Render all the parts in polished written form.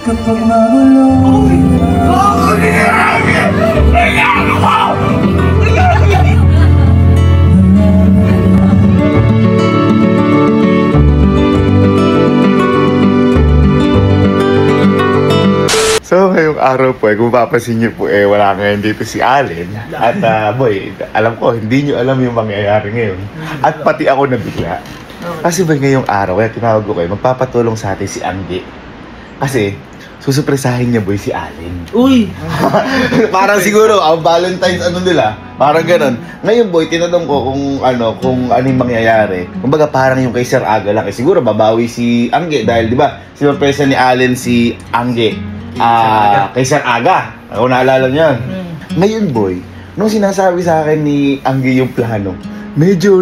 Kapag magulo So, ngayong araw po, kung papasin niyo po, wala ngayon dito si Allen. At, boy, alam ko, hindi niyo alam yung mangyayari ngayon. At pati ako nabigla. Kasi ba ngayong araw, kaya tinawag ko kayo, magpapatulong sa atin si Angge. Kasi, susupresahin niya, boy, si Allen. Uy! Parang siguro, ang Valentine's ano nila, parang ganun. Ngayon, boy, tinanong ko kung ano yung mangyayari. Kumbaga, parang yung kay Sir Aga lang. Siguro, babawi si Angge dahil, di ba, sinupresa ni Allen si Angge. Kay Sir Aga. Ako naalala niyan. Ngayon, boy, nung sinasabi sa akin ni Angge yung plano, medyo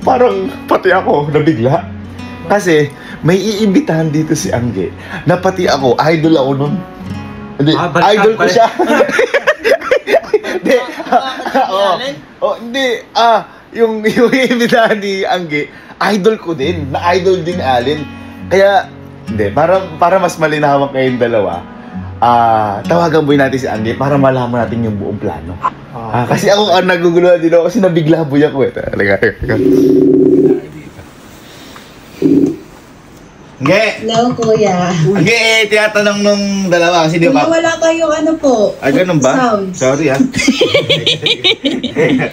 parang pati ako nabigla. Kasi may iimbitahan dito si Angge na pati ako, idol ako nun. Hindi, idol ko siya. Hindi. Hindi. Yung iimbitahan ni Angge, idol ko din. Na idol din Allen. Kaya hindi, para mas malinawan kayong dalawa, tawagan boy natin si Angge para malaman natin yung buong plano. Kasi ako naguguluhan din ako kasi nabigla boy ako eh. Halika. Angge! Hello, kuya. Angge, tinatanong nung dalawa kasi di ba? Wala kayong ano po. Ay, ganun ba? Sounds. Sorry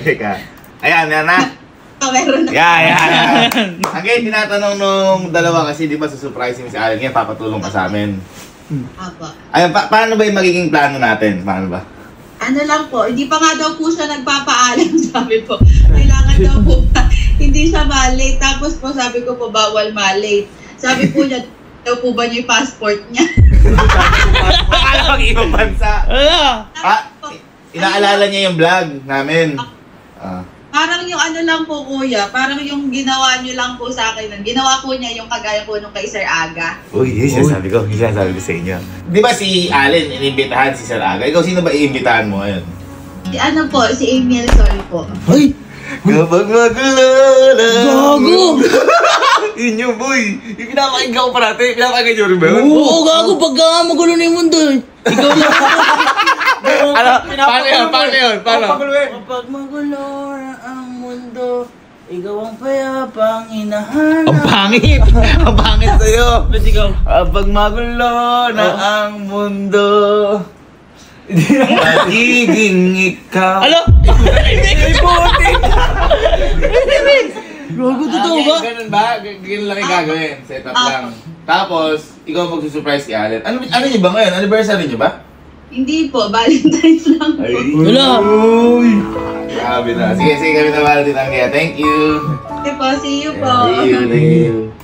Teka. Ayan na. Meron na. Yeah. Again, tinatanong nung dalawa kasi di ba susurprise si Allen ngayon, papatulong ka sa amin. Apo. Ayun, paano ba yung magiging plano natin? Paano ba? Ano lang po, hindi pa nga daw po siya nagpapaalam, sabi po. Kailangan daw po hindi siya malate. Tapos po sabi ko po, bawal malate. Sabi po niya, daw po ba niya yung passport niya? Akala pag ibang bansa. Inaalala niya yung vlog namin. Parang yung ano lang po, kuya, parang yung ginawa niyo lang po sa akin. Ginawa po niya yung kagaya po nung kay Sir Aga. Uy, yun sinasabi ko sa inyo. Di ba si Allen, inimbitahan si Sir Aga? Ikaw, sino ba iimbitahan mo ngayon? Si ano po, si Emil Sol po. Ay! Kapag magulo na. Gago! Yun yung boy. Yung pinapakinggan ko parati. Pinapakinggan nyo rin ba yun? Oo, gago! Pagka magulo na yung mundo. Ikaw lang. Paano yun? Kapag magulo na ang mundo, ikaw ang payapang hinahanap. Ang pangit! Ang pangit sa'yo! Ba't ikaw? Kapag magulo na ang mundo, magiging ikaw. Ano? Hindi po! Gago, totoo ba? Ganun ba? Ganun lang yung gagawin. Setup lang. Tapos, ikaw magsusurprise si Allen. Ano niyo ba ngayon? Anniversary niyo ba? Hindi po, Valentine's lang po. Wala. Uy! Grabe na. Sige, kami na Valentine ang kaya. Thank you. Okay po, see you po. Thank you.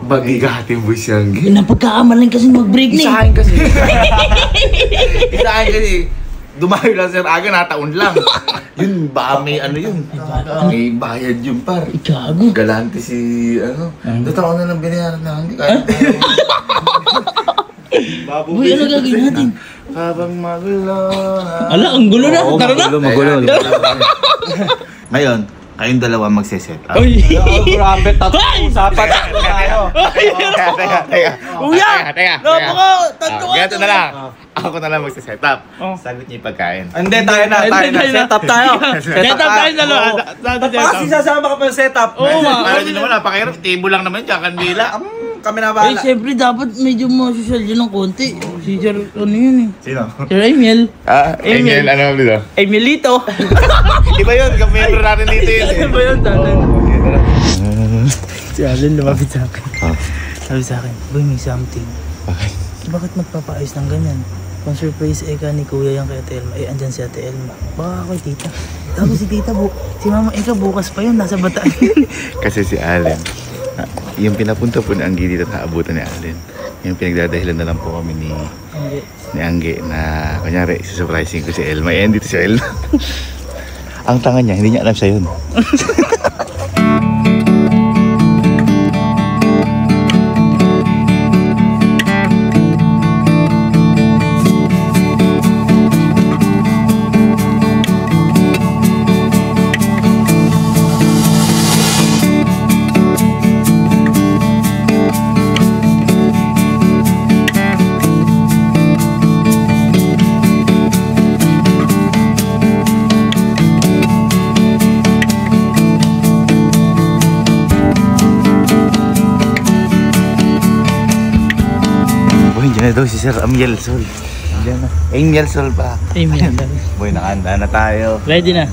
Magigatin mo siyang Napagkakamalan kasi mag-break na eh. Isahin kasi. Isahin kasi. Dumayo lang Sir Aga, nataon lang. Yun, baka may ano yun. May bayad yun par. Gago. Galante si ano. Dito na lang binayaran na. Hindi kaya. Uy, ano gagawin natin? Habang magulo na. Ala, ang gulo na. Tara na. Magulo. Ngayon, kayong dalawa magse-set up. Uy! Grabe, usapan tayo. Teka. Uya! Napaka! Tanto ka! Ganito na lang. Ako na lang magse-set up. Sagot niyo yung pagkain. Hindi, tayo na. Set up tayo. Set up tayo dalawa. Kasi sasama ka pa ng setup. Oo nga. Para din naman, napakahirap. Table lang naman dyan, kandila. Kami na Eh, bahala. siyempre dapat medyo masosyal yun ng konti. Si Sir, ano yun eh? Sino? Sir Emil. Emil, ano dito? Emilito. Iba yun, kami natin dito yun. Ano ba yun, tatay? Si Allen lumapit sa akin. Sabi sa akin, boy, may something. Bakit magpapaayos ng ganyan? Pang surprise Eka ni Kuya yung kay Ate Elma. Eh, andyan si Ate Elma. Baka kay Tita. Tapos si Tita, si Mama Eka bukas pa yun, nasa Bataan. Kasi si Allen, yung pinapunta po ni Angge dito na abutan ni Allen. Yung pinagdadahilan na lang po kami ni Angge na kunyari, isusurprising ko si Elma. Eh, dito si Elma. Ang tanga niya, hindi niya alam siya yun. Yun na daw si Sir Amiel Sol. Diyan na. Amiel Sol pa. Amen. Boy, nakahanda na tayo. Ready na.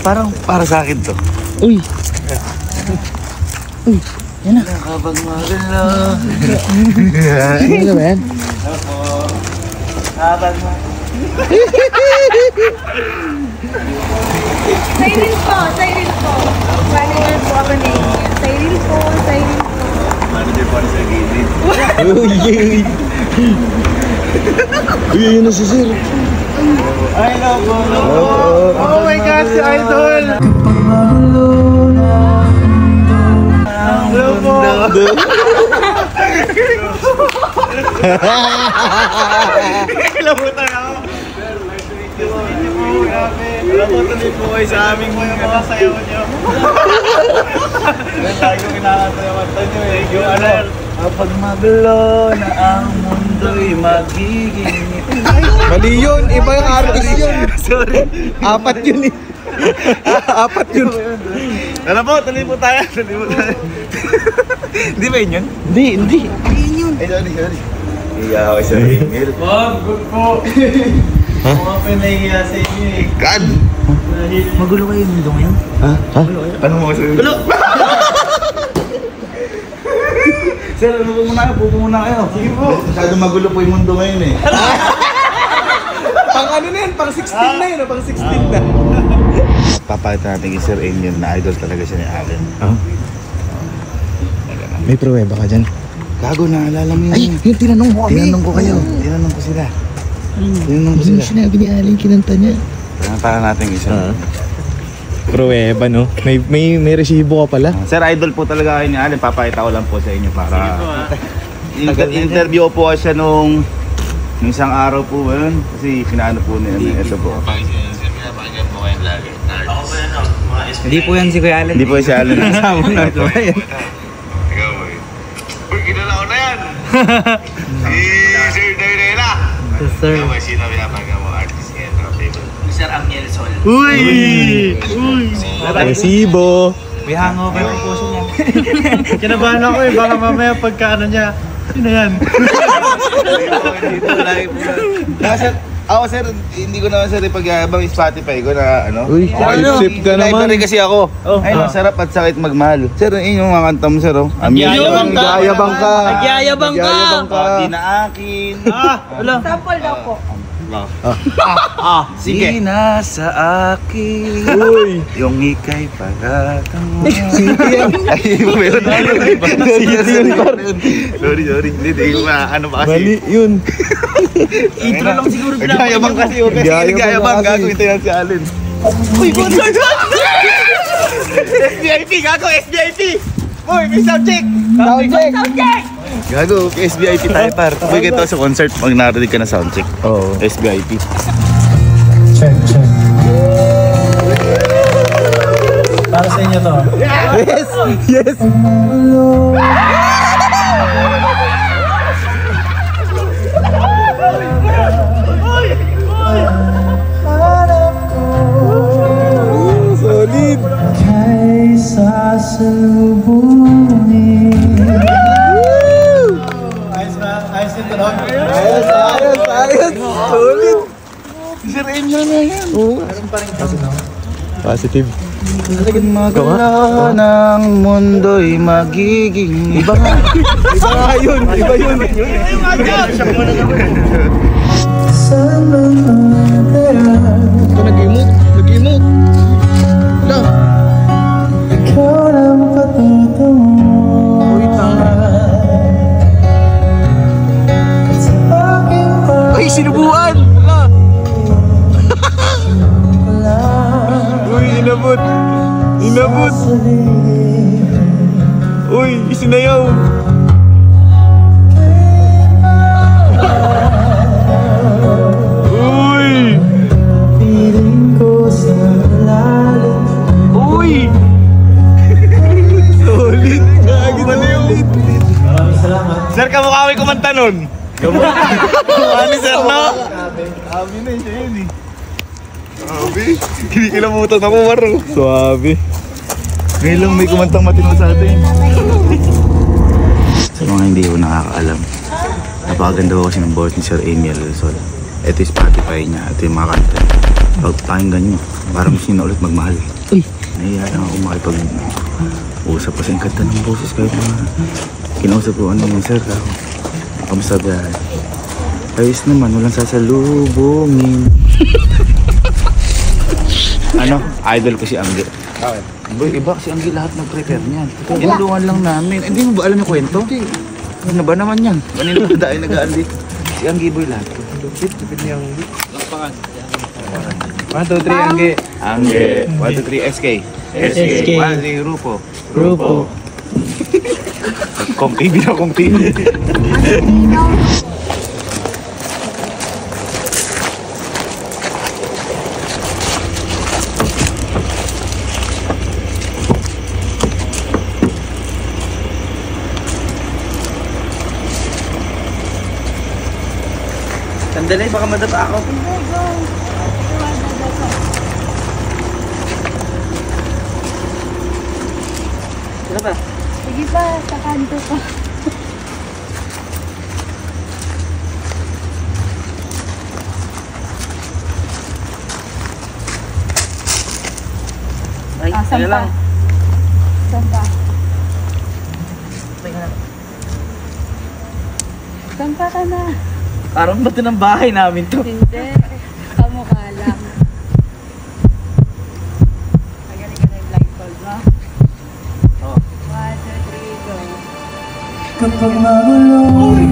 Parang para sa akin to. Uy. Uy. Yan na. Kapag magalo. Ano ba yan? Kapag magalo. Cyril po, Cyril po. Manager po ako na yun. Cyril po, Cyril po. Manager pa sa gilid. Uy, yun na si Sir. Ay, love. Oh my God, si Idol! Hello po! Kilabutan ako. Alam mo, tuloy po kayo sa aming mga sayaw niyo. Lagi kong kinakasayawan nyo eh. Yung ano, kapag magulo na ang mundo'y magiging Mali yun, iba yung artist yun. Sorry. Apat yun eh. Apat yun. Alam po, tuloy po tayo. Hindi ba yun yun? Hindi. Ay, sorry. Iya, ako sa email. Bob, good po. Mga pinahiya sa inyo eh. God! Magulo kayo yung mundo ngayon? Ano mo sa gulo? Sir, ano po muna kayo? Pupo muna kayo. Sige po. Masyado magulo po yung mundo ngayon eh. Pang ano na yun? Pang 16 na yun. Pang 16 na. Papakita natin kay Sir Enion na idol talaga siya ni Allen. May pruweba ka dyan. Gago, naalala mo yun. Ay, yung tinanong mo kami. Tinanong ko kayo. Tinanong ko sila. Tinanong ko Yung sila. sinabi ni Allen, kinanta niya. Para natin isa. Pruweba, no? May resibo ka pala. Sir, idol po talaga kayo ni Allen. Papakita ko lang po sa inyo para... Interview ko po siya nung isang araw po yun. Kasi pinaano po niya. Ito po. Hindi po yan si Kuya Allen. Hindi po si Allen. Kasama na po. Uy, kilala ko na yan! Si Sir Dayrela! Yes, sir. May sino pinapaga mo artist ngayon na favorite? Sir Amiel Sol. Uy! Resibo! May hangover po siya niyan. Kinabahan ako eh. Baka mamaya pagka ano niya. Sino yan? Dito, lagi po na. Ako sir, hindi ko naman sir ipagyayabang yung Spotify ko na ano. Uy, sip ka naman. Library kasi ako. Ayun, ang sarap at sakit magmahal. Sir, yun yung mga kanta mo sir. Nagyayabang ka. Nagyayabang ka. Nagyayabang ka. Di na akin. Wala. Sample daw po. Sige. Di na sa akin. Uy! Yung ika'y pagkatama. Ay, meron na Sorry. Hindi ko ano ba kasi. Mali yun. Intro lang siguro Nagyayabang kasi. Nagyayabang. Gago, ito yan si Allen. Uy, concert! SBIP, gago, SBIP! Uy, may subject! Subject! Gago, SBIP tayo par. Kapag ito sa concert, pag narinig ka na soundcheck. Oo. SBIP. Check. Para sa inyo to. Yes! Solid! Ayos! Solid! Sir Enyo na yan. Oo. Positive. Magala ng mundo'y magiging iba nga. Iba yun! Ito nag-emote. Wala. Ay, sinubuan! Uy, inabot! Uy, isinayaw! Uy! Solid! Gagi na ulit! Maraming salamat. Sir, kamukha ko kumanta nun. Ano sir, no? Abi na siya yun eh. Hindi kilamutan ako, Maro. Suabe. Ngayon lang may kumantang matino sa atin. Sa mga hindi ko nakakaalam, napakaganda ko kasi ng boses ni Sir Amiel Luzon. Ito yung Spotify niya, ito yung mga kanta. Pag pakinggan nyo, parang gusto nyo na ulit magmahal. Uy! Nahiya lang ako makipag-usap kasi ang kanta ng boses kahit mga kinausap ko ano yung sir ako. Kamusta ba? Ayos naman, walang sasalubungin. Ano? Idol ko si Angge. Bakit? Boy, iba kasi Angge lahat nag-prepare niyan. Inulungan lang namin. Hindi mo ba alam yung kwento? Ano ba naman yan? Kanina ba dahil nag-aandi? Si Angge boy lahat. Tipid niya ang Lakpangan. 1, 2, 3, Angge. Angge. 1, 2, 3, SK. SK. 1, 2, Rupo. Grupo. Kong TV na kong TV. Sandali, baka madapa ako. Ano ba? Sige pa, sa kanto pa. Ay, Saan teka pa? lang. Saan pa? Teka lang. Saan pa ka na? Parang bato ng bahay namin to. Hindi. Kamukha lang. Magaling ka na yung blindfold mo. Oh. 1, 2, 3, go. Kapag maguloy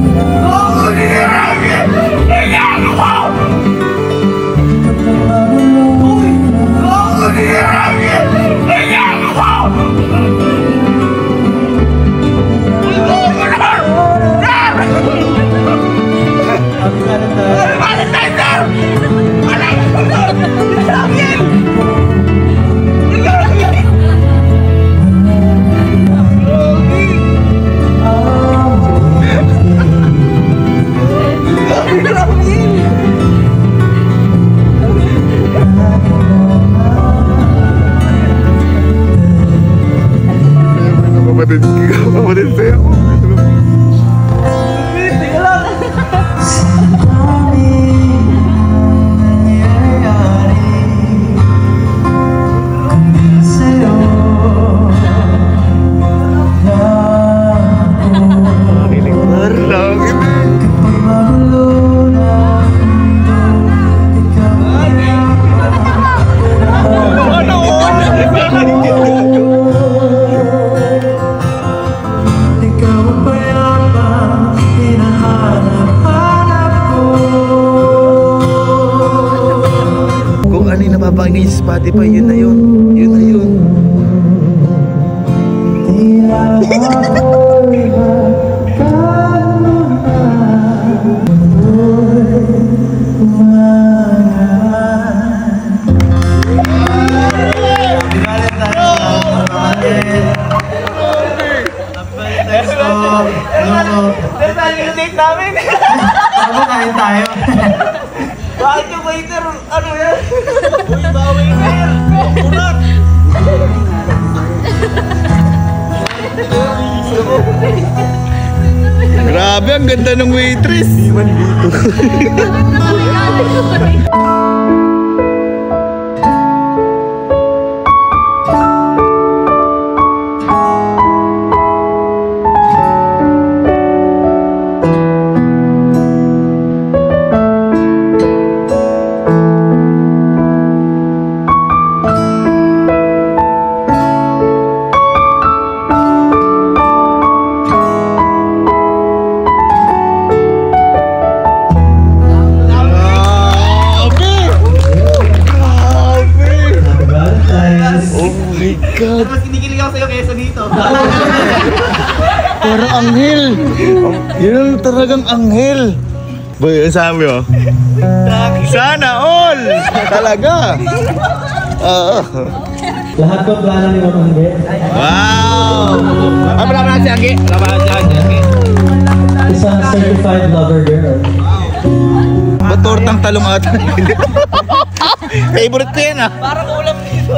Kapatid sa'yo ako. Kung ano yung napapakinggan sa Spotify, yun na yun. Yun na yun. Date namin! Ano kain tayo? Bakit yung waiter? Ano yan? Uy, ba waiter? Ulat! Grabe, ang ganda ng waitress. Tapos kinikilig ako sa'yo kesa dito. Parang anghel. Yun ang talagang anghel. Boy, ang sabi mo? Sana all! Talaga! Oo. Lahat ba plano ni Mama Angge? Wow! Ah, wala si Angge. Wala si Angge. Isang certified lover girl. Ba't tortang talong ata? Favorite ko yan ah. Parang ulam dito.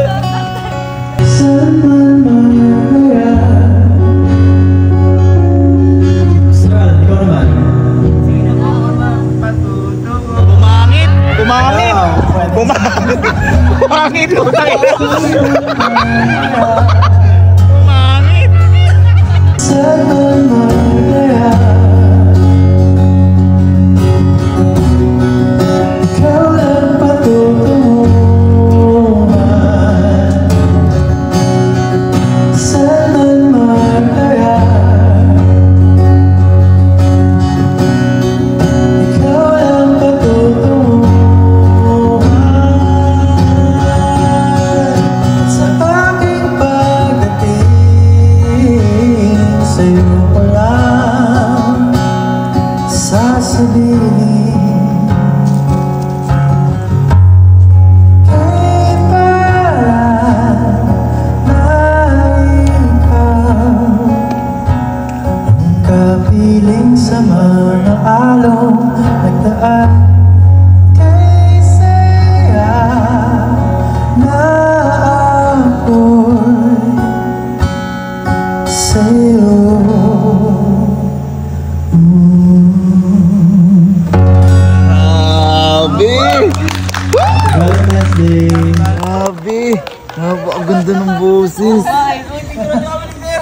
Grabe! Ang ganda ng boses.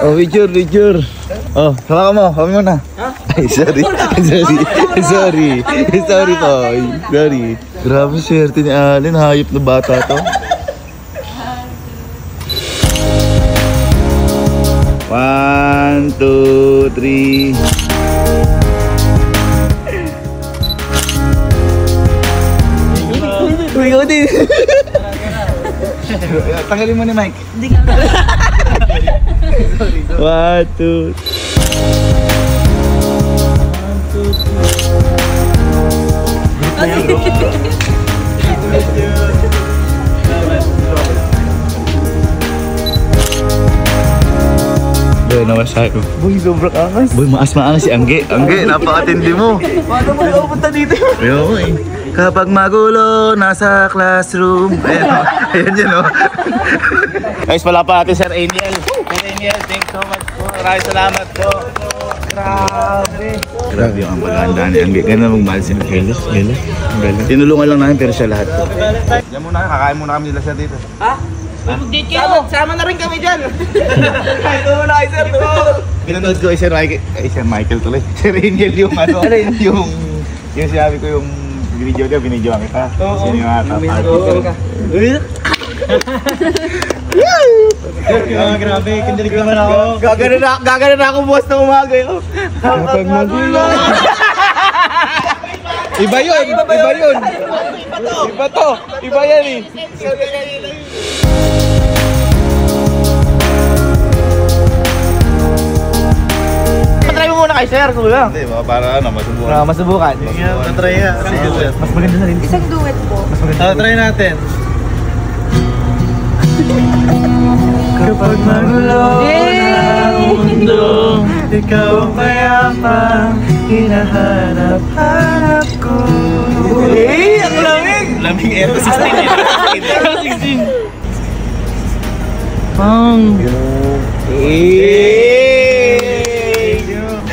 Oh, picture. Oh, hawakan mo. Hawakan mo na. Ay, sorry. Sorry po. Sorry. Grabe, swerte ni Allen. Hayop na bata to. 1, 2, 3. Uy, ikaw din. Tanggalin mo ni Mike. Hindi ka. 1, 2. Boy, nawasak ko. Boy, sobrang angas. Boy, maas si Angge. Angge, napakatindi mo. Paano mo napunta dito? Ayoko eh. Kapag magulo, nasa classroom. Ayan yun, oh. Guys, pala pa natin Sir Aniel. Sir Aniel, thanks so much po. Maraming salamat po. Grabe yung pag-handa ni Angge. Ganda magmahal si Miguel. Tinulungan lang namin pero siya lahat. Diyan muna, kakain muna kami nila siya dito. Ha? Mag-date kayo! Sama na rin kami dyan! Kain mo na kay Sir to! Pinanood ko kay Sir Michael tuloy. Sir Aniel yung ano, yung sinabi ko yung video niya, binidyoan kita. Sino yung hatap? Grabe, kindilig naman ako. Gagano na ako buwas na umaga yun. Kapag magulo. Iba yun. Iba to. Iba yan eh. Patry mo muna kay Sir, kuya. Hindi, para masubukan. Masubukan. Natry nga. Mas maganda na rin. Isang duet po. Try natin. Kapag magulo ang mundo, ikaw ang mayapang hinahanap-hanap ko. Ang lamig! Lamig eto 16. Pang!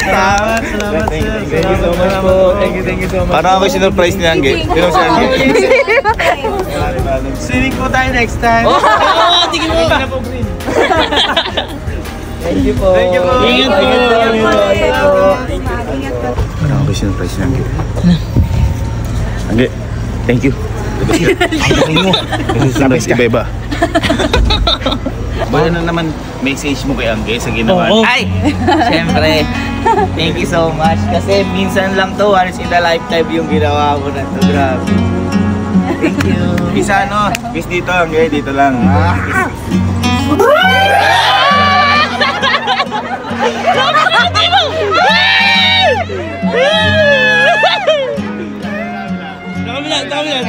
Salamat, sir. Thank you so much po. Thank you so much. Parang ako sinurprise ni Angge. Sino si Angge? Swimming po tayo next time. Sige mo! Thank you po. Ingat po. Parang ako sinurprise ni Angge. Angge, thank you. Kasi sinurprise iba-iba. Ano naman message mo kay Angge sa ginawa? Ay! Siyempre, thank you so much. Kasi minsan lang to, once in a lifetime yung ginawa mo na to. Grabe. Thank you. Isa ano? Kiss dito, Angge. Dito lang. Dami na.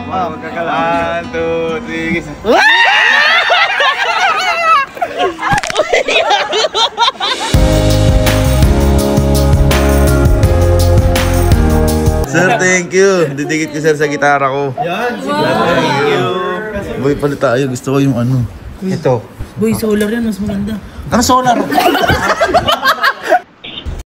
1, 2, 3, kiss. Sir, thank you. Didikit ko sir sa gitara ko. Yan, Thank you. Boy, palit tayo. Gusto ko yung ano. Ito. Boy, solar yan, mas maganda. Ano solar?